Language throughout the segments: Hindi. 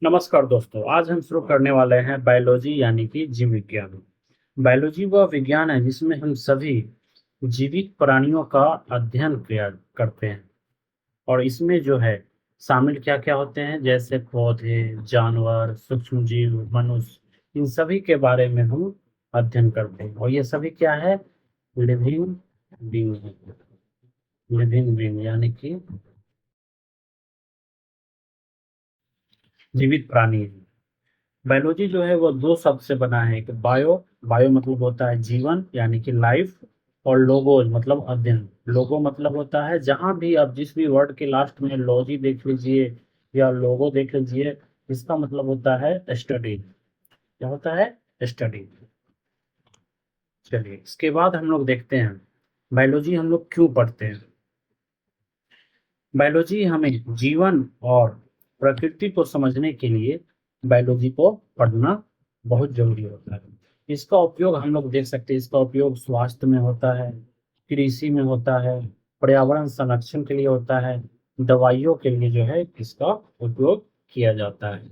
नमस्कार दोस्तों, आज हम शुरू करने वाले हैं बायोलॉजी यानी कि जीव विज्ञान। बायोलॉजी वह विज्ञान है जिसमें हम सभी जीवित प्राणियों का अध्ययन किया करते हैं। और इसमें जो है शामिल क्या क्या होते हैं, जैसे पौधे, जानवर, सूक्ष्म जीव, मनुष्य, इन सभी के बारे में हम अध्ययन करते हैं। और ये सभी क्या है? लिविंग बीइंग है। लिविंग बीइंग यानी कि जीवित प्राणी है। बायोलॉजी जो है वो दो शब्द से बना है। एक बायो, बायो मतलब होता है जीवन यानी कि लाइफ, और लोगोज मतलब अध्ययन। लोगो मतलब होता है, जहां भी आप जिस भी वर्ड के लास्ट में लॉजी देख लीजिए या लोगो देख लीजिए, इसका मतलब होता है स्टडी। क्या होता है? स्टडी। चलिए, इसके बाद हम लोग देखते हैं बायोलॉजी हम लोग क्यों पढ़ते हैं। बायोलॉजी हमें जीवन और प्रकृति को समझने के लिए बायोलॉजी को पढ़ना बहुत जरूरी होता है। इसका उपयोग हम लोग देख सकते हैं, इसका उपयोग स्वास्थ्य में होता है, कृषि में होता है, पर्यावरण संरक्षण के लिए होता है, दवाइयों के लिए जो है इसका उपयोग किया जाता है।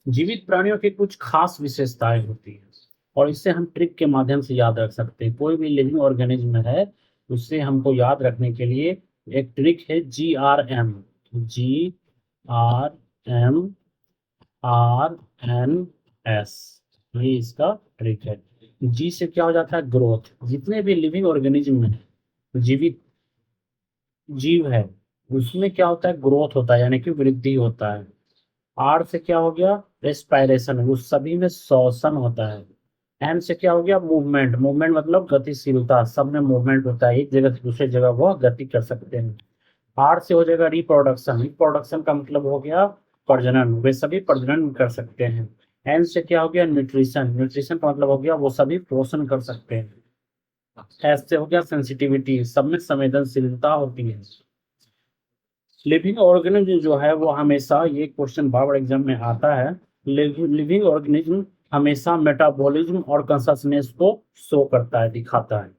जीवित प्राणियों की कुछ खास विशेषताएं होती हैं, और इससे हम ट्रिक के माध्यम से याद रख सकते हैं। कोई भी लिविंग ऑर्गेनिज्म है, उससे हमको याद रखने के लिए एक ट्रिक है, GRM। GRMRNS, ये इसका ट्रिक है। जी से क्या हो जाता है? ग्रोथ। जितने भी लिविंग ऑर्गेनिज्म है, जीवित जीव है, उसमें क्या होता है? ग्रोथ होता है यानी कि वृद्धि होता है। आर से क्या हो गया? रेस्पायरेशन, उस सभी में श्वसन होता है। एम से क्या हो गया? मूवमेंट। मूवमेंट मतलब गतिशीलता, सब में मूवमेंट होता है, एक जगह से दूसरे जगह वो गति कर सकते हैं। आर से हो जाएगा रिप्रोडक्शन। रिप्रोडक्शन का मतलब हो गया प्रजनन, वे सभी प्रजनन कर सकते हैं। एन से क्या हो गया? न्यूट्रिशन। न्यूट्रिशन का मतलब हो गया वो सभी पोषण कर सकते हैं। एस से हो गया सेंसिटिविटी, सब में संवेदनशीलता होती है। लिविंग ऑर्गेनिज्म जो है वो हमेशा, ये क्वेश्चन बार बार एग्जाम में आता है, लिविंग ऑर्गेनिज्म हमेशा मेटाबॉलिज्म और कॉन्शसनेस को शो करता है, दिखाता है।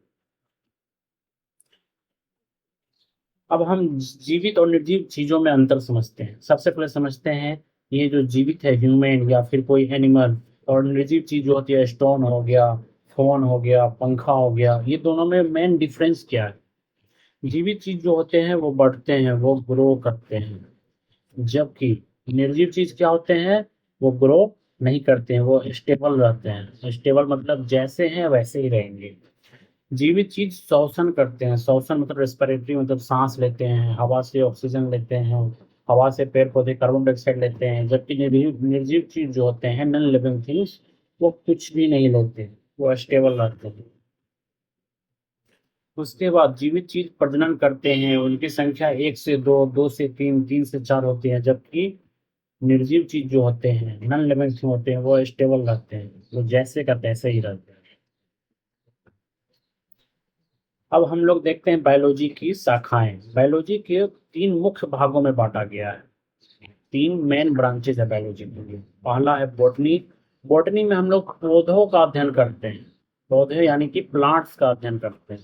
अब हम जीवित और निर्जीव चीजों में अंतर समझते हैं। सबसे पहले समझते हैं, ये जो जीवित है ह्यूमन या फिर कोई एनिमल, और निर्जीव चीज जो होती है, स्टोन हो गया, फोन हो गया, पंखा हो गया, ये दोनों में मेन डिफरेंस क्या है? जीवित चीज जो होते हैं वो बढ़ते हैं, वो ग्रो करते हैं, जबकि निर्जीव चीज क्या होते हैं? वो ग्रो नहीं करते हैं, वो स्टेबल रहते हैं। स्टेबल मतलब जैसे हैं वैसे ही रहेंगे। जीवित चीज श्वसन करते हैं। श्वसन मतलब रेस्पिरेटरी, मतलब सांस लेते हैं, हवा से ऑक्सीजन लेते हैं, हवा से पेड़ पौधे कार्बन डाइऑक्साइड लेते हैं। जबकि निर्जीव निर्जीव चीज जो होते हैं, नॉन लिविंग थिंग्स, वो कुछ भी नहीं लेते, वो स्टेबल रहते हैं। उसके बाद जीवित चीज प्रजनन करते हैं, उनकी संख्या 1 से 2, 2 से 3, 3 से 4 होती है। जबकि निर्जीव चीज जो होते हैं, नॉन लिविंग होते हैं, वो स्टेबल रहते हैं, वो जैसे का तैसे ही रहते हैं। अब हम लोग देखते हैं बायोलॉजी की शाखाएं। बायोलॉजी के 3 मुख्य भागों में बांटा गया है। 3 मेन ब्रांचेस है बायोलॉजी के लिए। पहला है बॉटनी। बॉटनी में हम लोग पौधों का अध्ययन करते हैं, पौधे यानी कि प्लांट्स का अध्ययन करते हैं।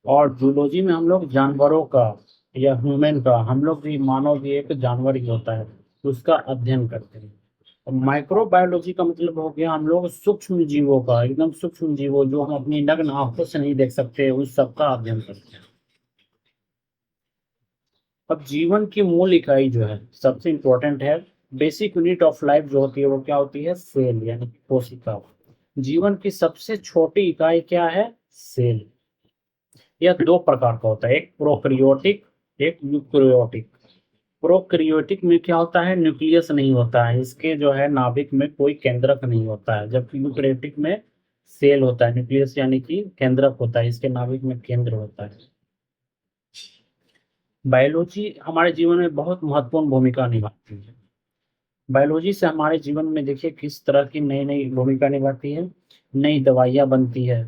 और जूलॉजी में हम लोग जानवरों का या ह्यूमन का, हम लोग भी, मानव भी एक जानवर ही होता है, उसका अध्ययन करते हैं। और माइक्रोबायोलॉजी का मतलब हो गया हम लोग सूक्ष्म जीवों का, एकदम सूक्ष्म जीवों जो हम अपनी नग्न आंखों से नहीं देख सकते, उस सब का अध्ययन करते हैं। अब जीवन की मूल इकाई जो है, सबसे इंपॉर्टेंट है, बेसिक यूनिट ऑफ लाइफ जो होती है, वो क्या होती है? सेल यानी कि कोशिका। जीवन की सबसे छोटी इकाई क्या है? सेल। यह 2 प्रकार का होता है, एक प्रोकैरियोटिक, एक यूकैरियोटिक। प्रोकैरियोटिक में क्या होता है? न्यूक्लियस नहीं होता है, इसके जो है नाभिक में कोई केंद्रक नहीं होता है। जबकि यूकैरियोटिक में सेल होता है, न्यूक्लियस यानी कि केंद्रक होता है, इसके नाभिक में केंद्र होता है। बायोलॉजी हमारे जीवन में बहुत महत्वपूर्ण भूमिका निभाती है। बायोलॉजी से हमारे जीवन में देखिए किस तरह की नई नई भूमिका निभाती है। नई दवाइयाँ बनती है,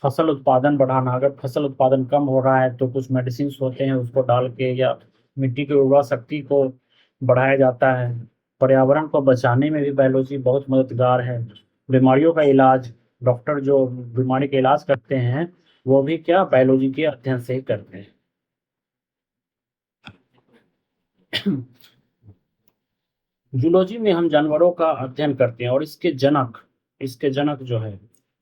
फसल उत्पादन बढ़ाना, अगर फसल उत्पादन कम हो रहा है तो कुछ मेडिसिन होते हैं, उसको डाल के या मिट्टी की उर्वरा शक्ति को बढ़ाया जाता है। पर्यावरण को बचाने में भी बायोलॉजी बहुत मददगार है। बीमारियों का इलाज, डॉक्टर जो बीमारी का इलाज करते हैं, वो भी क्या बायोलॉजी के अध्ययन से ही करते हैं। जूलॉजी में हम जानवरों का अध्ययन करते हैं और इसके जनक जो है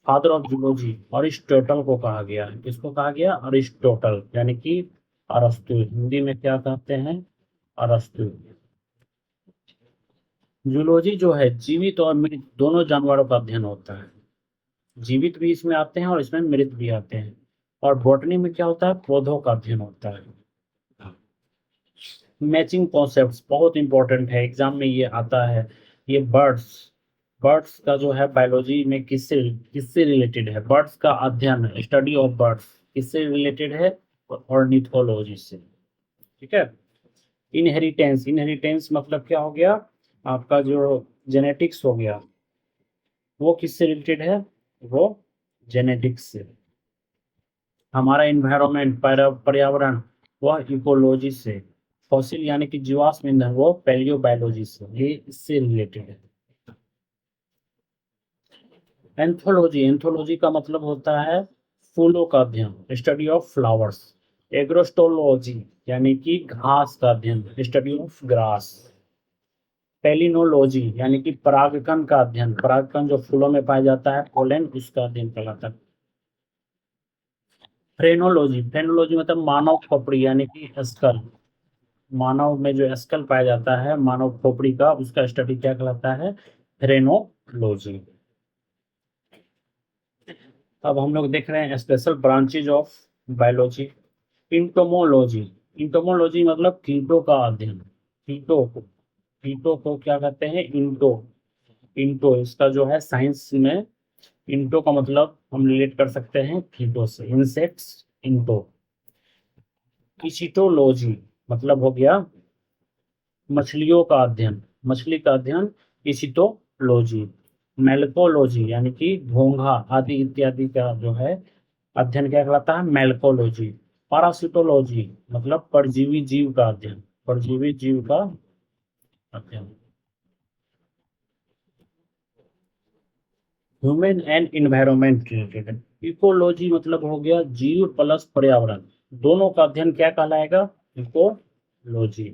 फादर ऑफ जूलॉजी अरिस्टोटल को कहा गया है। किसको कहा गया? अरिस्टोटल, यानी कि अरस्तु। हिंदी में क्या कहते हैं? अरस्तु। जूलॉजी जो है जीवित और मृत दोनों जानवरों का अध्ययन होता है। जीवित भी इसमें आते हैं और इसमें मृत भी आते हैं। और बॉटनी में क्या होता है? पौधों का अध्ययन होता है। मैचिंग कॉन्सेप्ट्स बहुत इंपॉर्टेंट है, एग्जाम में ये आता है। ये बर्ड्स बर्ड्स का जो है बायोलॉजी में किससे किससे रिलेटेड है? बर्ड्स का अध्ययन, स्टडी ऑफ बर्ड्स किससे रिलेटेड है? ऑर्निथोलॉजी से। ठीक है। इनहेरिटेंस मतलब क्या हो गया? आपका जो जेनेटिक्स हो गया, वो किससे रिलेटेड है? वो जेनेटिक्स से। हमारा इन्वायरमेंट, पर्यावरण, वह इकोलॉजी से। फॉसिल यानी कि जीवाश्म ईंधन, वो पैलियोबायोलॉजी से। ये इससे रिलेटेड है। एंथोलॉजी का मतलब होता है फूलों का अध्ययन, स्टडी ऑफ फ्लावर्स। एग्रोस्टोलॉजी यानी कि घास का अध्ययन, स्टडी ऑफ ग्रास। पेलिनोलॉजी यानी कि परागकण का अध्ययन, परागकण जो फूलों में पाया जाता है, पोलन, उसका अध्ययन कहलाता है। फ्रेनोलॉजी मतलब मानव खोपड़ी यानी कि स्कल। मानव में जो स्कल पाया जाता है, मानव खोपड़ी का, उसका स्टडी क्या कहलाता है? फ्रेनोलॉजी। अब हम लोग देख रहे हैं special branches of biology. Entomology. Entomology मतलब कीटों का अध्ययन। कीटों को क्या कहते हैं? इंटो। इंटो इसका जो है साइंस में, इंटो का मतलब हम रिलेट कर सकते हैं कीटों से, इंसेक्ट्स, इंटो। इचिटोलॉजी मतलब हो गया मछलियों का अध्ययन, मछली का अध्ययन, इचिटोलॉजी। मेलकोलॉजी यानी कि घोंघा आदि इत्यादि का जो है अध्ययन क्या कहलाता है? मेलकोलॉजी। पारासिटोलॉजी मतलब परजीवी जीव का अध्ययन, परजीवी जीव का अध्ययन। Human and environment related. Ecology मतलब हो गया जीव प्लस पर्यावरण, दोनों का अध्ययन क्या कहलाएगा? इकोलॉजी।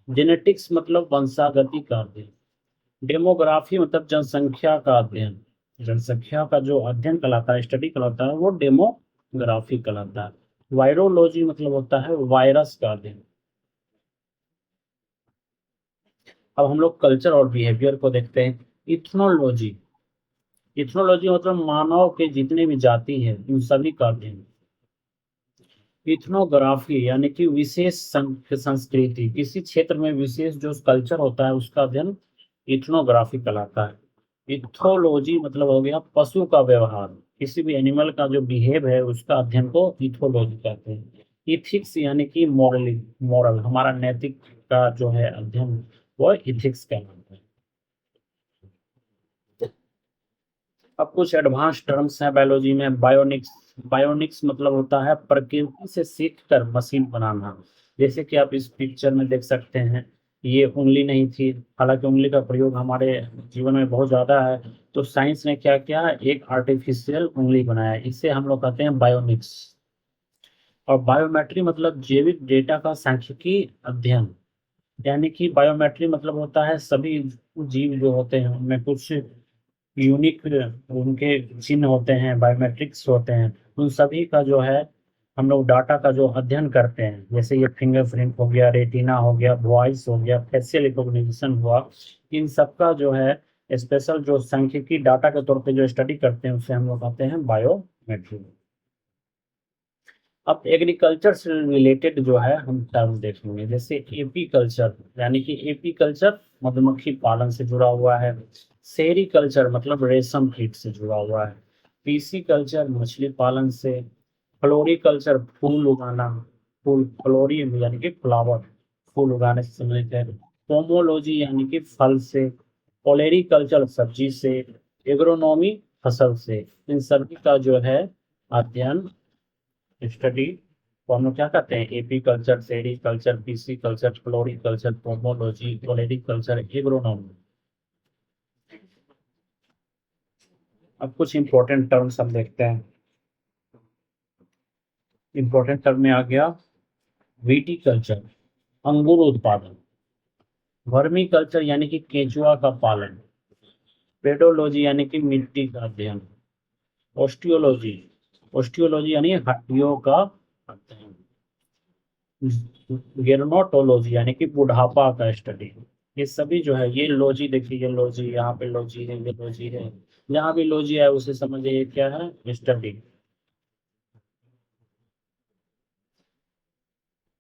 जेनेटिक्स मतलब वंशागति का अध्ययन। डेमोग्राफी मतलब जनसंख्या का अध्ययन, जनसंख्या का जो अध्ययन कहलाता है, स्टडी कहलाता है, वो डेमोग्राफी कहलाता है। वायरोलॉजी मतलब होता है वायरस का अध्ययन। अब हम लोग कल्चर और बिहेवियर को देखते हैं। इथनोलॉजी। इथनोलॉजी मतलब मानव के जितने भी जाति है उन सभी का अध्ययन। इथनोग्राफी यानी कि विशेष संस्कृति, किसी क्षेत्र में विशेष जो कल्चर होता है उसका अध्ययन इथनोग्राफी कहलाता है। इथोलॉजी मतलब हो गया पशु का व्यवहार, किसी भी एनिमल का जो बिहेव है उसका अध्ययन को इथोलॉजी कहते हैं। इथिक्स यानी कि मॉरल, हमारा नैतिक का जो है अध्ययन, वो इथिक्स कहलाता है। अब कुछ एडवांस टर्म्स हैं बायोलॉजी में। बायोनिक्स। बायोनिक्स मतलब होता है प्रकृति से सीख कर मशीन बनाना। जैसे कि आप इस पिक्चर में देख सकते हैं, ये उंगली नहीं थी, हालांकि उंगली का प्रयोग हमारे जीवन में बहुत ज़्यादा है। तो साइंस ने क्या किया? एक आर्टिफिशियल उंगली बनाया, इसे हम लोग कहते हैं बायोनिक्स। और बायोमेट्री मतलब जैविक डेटा का सांख्यिकी अध्ययन, यानी कि बायोमेट्री मतलब होता है सभी जीव जो होते हैं उनमें कुछ यूनिक उनके चिन्ह होते हैं, बायोमेट्रिक्स होते हैं, उन सभी का जो है हम लोग डाटा का जो अध्ययन करते हैं। जैसे ये फिंगरप्रिंट हो गया, रेटिना हो गया, वॉइस हो गया, फेशियल रिकॉग्निशन हुआ, इन सब का जो है स्पेशल जो सांख्यिकी डाटा के तौर पे जो स्टडी करते हैं उसे हम लोग कहते हैं बायोमेट्री। अब एग्रीकल्चर से रिलेटेड जो है हम टर्म देखेंगे, जैसे एपी कल्चर यानी कि एपी कल्चर मधुमक्खी पालन से जुड़ा हुआ है। सेरी कल्चर मतलब रेशम कीट से जुड़ा हुआ है। पीसी कल्चर मछली पालन से। फ्लोरी कल्चर फूल उगाना, फूल फ्लोरी यानी कि फ्लावर, फूल उगाने से संबंधित है। पोमोलॉजी यानी कि फल से। ओलेरी कल्चर सब्जी से। एग्रोनॉमी फसल से। इन सभी का जो है अध्ययन, स्टडी को हम लोग क्या कहते हैं? Apiculture, sericulture, pisciculture, floriculture, pomology, olericulture, agronomy. अब कुछ इंपॉर्टेंट टर्म्स हम देखते हैं। इंपॉर्टेंट टर्म में आ गया विटी कल्चर, अंगूर उत्पादन। वर्मी कल्चर यानी कि केंचुआ का पालन। पेडोलॉजी यानी कि मिट्टी का अध्ययन। ऑस्टियोलॉजी, ऑस्टियोलॉजी यानी हड्डियों का अध्ययन। गेरोनोटोलॉजी यानी कि बुढ़ापा का स्टडी। ये सभी जो है, ये लॉजी देखिए, ये लॉजी, यहाँ पे लॉजी है, ये लॉजी है, जहाँ भी लॉजी है उसे समझिए ये क्या है, स्टडी।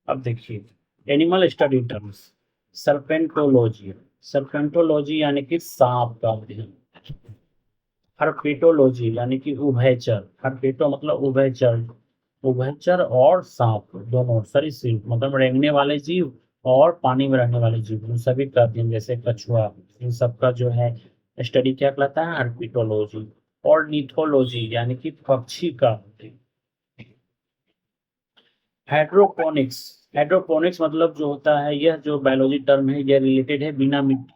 अब देखिए एनिमल स्टडी टर्म्स। सर्पेंटोलॉजी, सर्पेंटोलॉजी यानी कि सांप का अध्ययन। हर्पेटोलॉजी यानी कि उभयचर, हर्पेटो मतलब उभयचर, उभयचर और सांप दोनों, सरीसृप मतलब रेंगने वाले जीव और पानी में रहने वाले जीव, उन सभी का अध्ययन, जैसे कछुआ, इन सब का जो है स्टडी क्या कहलाता है, हर्पेटोलॉजी। और निथोलॉजी यानी कि पक्षी का अध्ययन। हाइड्रोपोनिक्स, हाइड्रोपोनिक्स मतलब जो होता है, यह जो बायोलॉजी टर्म है, यह रिलेटेड है बिना मिट्टी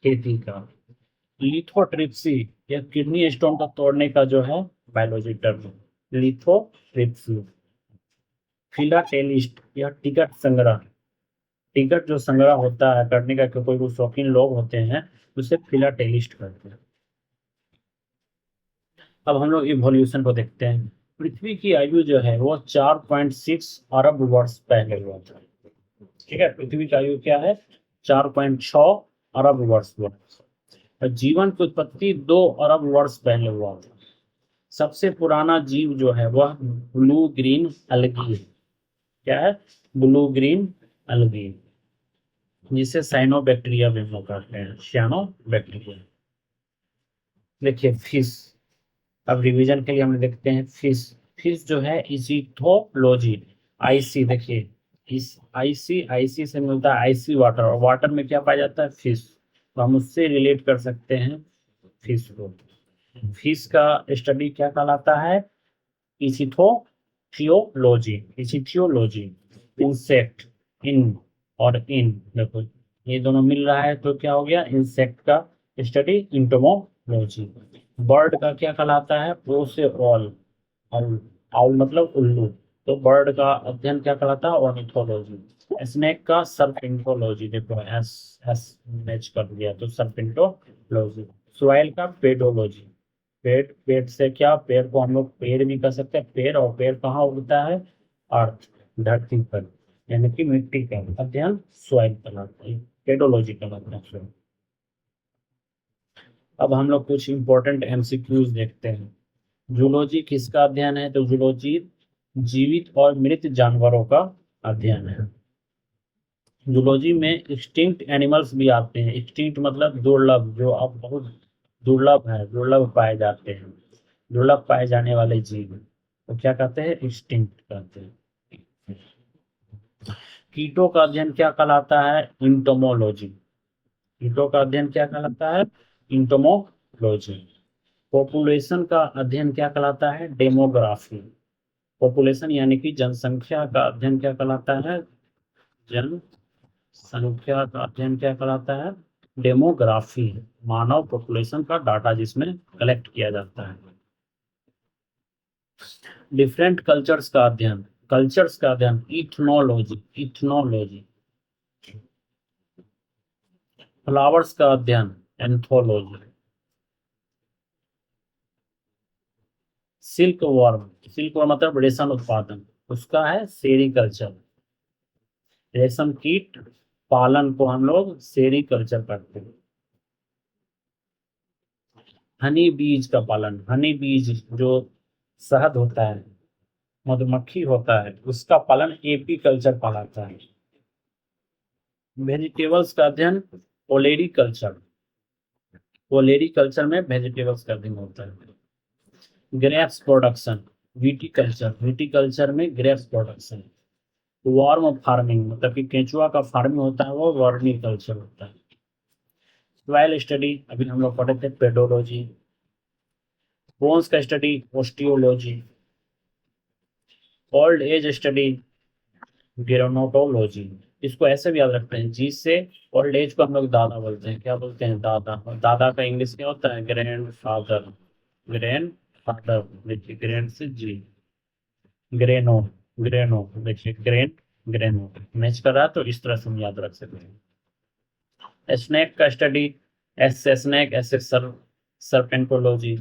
खेती का। लिथोट्रिप्सी, यह किडनी स्टोन का तोड़ने का जो है बायोलॉजी टर्म है, लिथोट्रिप्सी। फिलाटेलिस्ट, यह टिकट संग्रह, टिकट जो संग्रह होता है करने का, कोई कोई शौकीन लोग होते हैं, उसे फिलाटेलिस्ट कहते हैं। अब हम लोग इवोल्यूशन को देखते हैं। पृथ्वी की आयु जो है वो 4.6 अरब वर्ष पहले हुआ था। ठीक है, पृथ्वी की आयु क्या है, 4.6 अरब वर्ष हुआ। और जीवन की उत्पत्ति 2 अरब वर्ष पहले हुआ था। सबसे पुराना जीव जो है वह ब्लू ग्रीन अलगी है। क्या है, ब्लू ग्रीन अलगी, जिसे साइनोबैक्टीरिया भी हम लोग कहते हैं, साइनोबैक्टीरिया। देखिए फिश, अब रिवीजन के लिए हम देखते हैं फिश। फिश जो है इजिथोलॉजी, आईसी देखिए, इस आईसी, आईसी से मिलता है आईसी वाटर, और वाटर में क्या पाया जाता है, फिश, तो हम उससे रिलेट कर सकते हैं फिश को। फिश का स्टडी क्या कहलाता है, इचिथोथियोलॉजी, इचिथियोलॉजी। इंसेक्ट, इन और इन, देखो ये दोनों मिल रहा है तो क्या हो गया, इंसेक्ट का स्टडी इंटोमोलॉजी। बर्ड का क्या कहलाता है, ओ से ऑल, आउल मतलब उल्लू, तो बर्ड का अध्ययन क्या कहलाता है, ऑर्निथोलॉजी। स्नेक का सर्पेंटोलॉजी, देखो एस एस मैच कर दिया तो सर्पेंटोलॉजी। सॉइल का पेडोलॉजी, पेड़, पेड़ से क्या, पेड़ को हम लोग पेड़ भी कह सकते हैं, पेड़, और पेड़ कहाँ उगता है, अर्थ, धरती पर, यानी कि मिट्टी का अध्ययन सॉइल कहलाता है, पेडोलॉजी कहलाता है। अब हम लोग कुछ इंपॉर्टेंट एमसीक्यूज देखते हैं। जूलॉजी किसका अध्ययन है, तो जूलॉजी जीवित और मृत जानवरों का अध्ययन है। जूलॉजी में एक्सटिंक्ट एनिमल्स भी आते हैं, एक्सटिंक्ट मतलब दुर्लभ, जो अब बहुत दुर्लभ है, दुर्लभ पाए जाते हैं, दुर्लभ पाए जाने वाले जीव, तो क्या कहते हैं, एक्सटिंक्ट कहते हैं। कीटों का अध्ययन क्या कहलाता है, इंटोमोलॉजी। कीटों का अध्ययन क्या कहलाता है, इंटोमोलॉजी। पॉपुलेशन का अध्ययन क्या कहलाता है, डेमोग्राफी। पॉपुलेशन यानी कि जनसंख्या का अध्ययन क्या कहलाता है, जनसंख्या का अध्ययन क्या कहलाता है, डेमोग्राफी। मानव पॉपुलेशन का डाटा जिसमें कलेक्ट किया जाता है। डिफरेंट कल्चर्स का अध्ययन, कल्चर्स का अध्ययन, इथनोलॉजी, इथनोलॉजी। फ्लावर्स का अध्ययन, anthology. Silk worm, silk worm मतलब रेशम उत्पादन, उसका है सेरीकल्चर। रेशम कीट पालन को हम लोग सेरीकल्चर करते हैं। हनी बीज का पालन, हनी बीज जो शहद होता है, मधुमक्खी होता है, उसका पालन एपी कल्चर कहलाता है। वेजिटेबल्स का अध्ययन, ओलेरी कल्चर, ओलेरी कल्चर में वेजिटेबल्स का अध्ययन होता है। ग्रेप्स प्रोडक्शन, विटीकल्चर, विटीकल्चर में ग्रेप्स प्रोडक्शन। वर्म फार्मिंग मतलब कि केंचुआ का फार्मिंग होता है, वो वर्मी कल्चर होता है। सॉइल स्टडी अभी हम लोग पढ़े थे, पेडोलॉजी। बोन्स का study, osteology. Old age study, gerontology. इसको ऐसे भी याद रखते हैं, जी से ओल्ड एज को हम लोग दादा बोलते हैं, क्या बोलते हैं, दादा, और दादा का इंग्लिश क्या होता है, ग्रैंड फादर, ग्रैंड फादर, देखिए ग्रैंड से जी, ग्रेनो, ग्रेनो देखिए, ग्रैंड, ग्रेनो मैच कर रहा है, तो इस तरह से हम याद रख सकते हैं। स्नेक का स्टडी, एस स्नेक, एस सर्पेंटोलॉजी,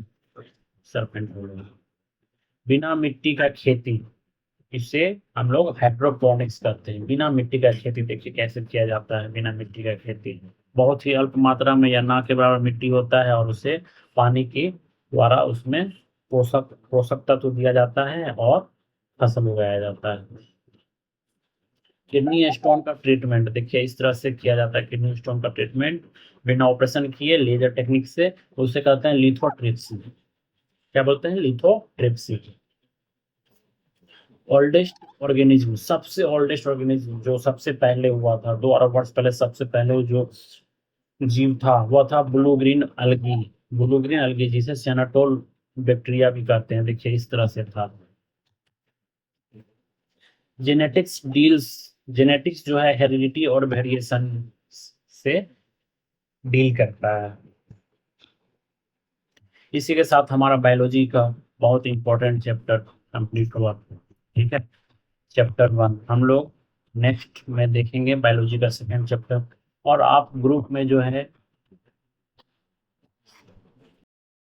सर्पेंटोलॉजी। बिना मिट्टी का खेती, इससे हम लोग हाइड्रोपोनिक्स करते हैं। बिना मिट्टी का खेती देखिए कैसे किया जाता है। बिना मिट्टी का खेती बहुत ही अल्प मात्रा में या ना के बराबर मिट्टी होता है और उसे पानी के द्वारा उसमें पोषक पोषक तत्व दिया जाता है और फसल उगाया जाता है। किडनी स्टोन का ट्रीटमेंट देखिए इस तरह से किया जाता है। किडनी स्टोन का ट्रीटमेंट बिना ऑपरेशन किए लेजर टेक्निक से, उसे कहते हैं लिथोट्रिप्सी। क्या बोलते हैं? लिथोट्रिप्सी। ओल्डेस्ट ऑर्गेनिज्म, सबसे ओल्डेस्ट ऑर्गेनिज्म जो सबसे पहले हुआ था 2 अरब वर्ष पहले, सबसे पहले जो जीव था वह था ब्लू ग्रीन अलगी। ब्लू ग्रीन अलगी जिसे सेनाटोल बैक्टीरिया भी कहते हैं, देखिए इस तरह से था। जेनेटिक्स डील्स, जेनेटिक्स जो है हेरिडिटी और वेरिएशन से डील करता है। इसी के साथ हमारा बायोलॉजी का बहुत इंपॉर्टेंट चैप्टर कंप्लीट हुआ। ठीक है, चैप्टर 1 हम लोग नेक्स्ट में देखेंगे, बायोलॉजी का सेकेंड चैप्टर। और आप ग्रुप में जो है